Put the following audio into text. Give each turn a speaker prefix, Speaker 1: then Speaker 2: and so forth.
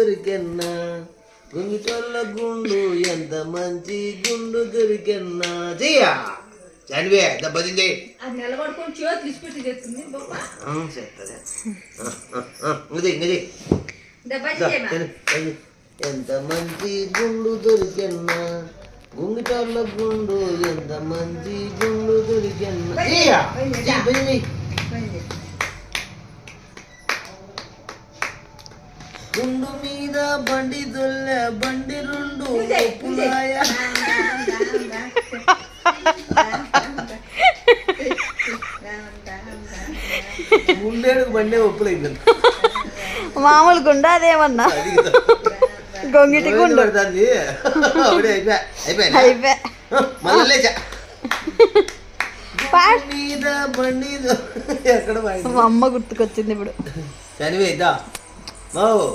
Speaker 1: దొరికెన్నా గుంగిటోళ్ళ గుండు ఎంత మంచి గుండు దొరికెన్నా చెయ్యా చనివే దెబ్బతింది
Speaker 2: నిలబడుకొని చేతులు ఇసిపెట్టి చేస్తుంది
Speaker 1: ఎంత మంచి గుండు దొరికెన్నా గుంగిటోళ్ళ గుండు ఎంత మంచి గుండు దొరికెన్నా గుండు మీద బండి దొల్లె బండి రెండు గుండెడు బండి ఒప్పులేదు
Speaker 3: మామూలు గుండా అదేమన్నా గొంగిటి గుండు
Speaker 1: దాన్ని అయిపోయా మళ్ళీ మీద బండి ఎక్కడ
Speaker 3: మా అమ్మ గుర్తుకొచ్చింది ఇప్పుడు
Speaker 1: చనివేద్దా బావు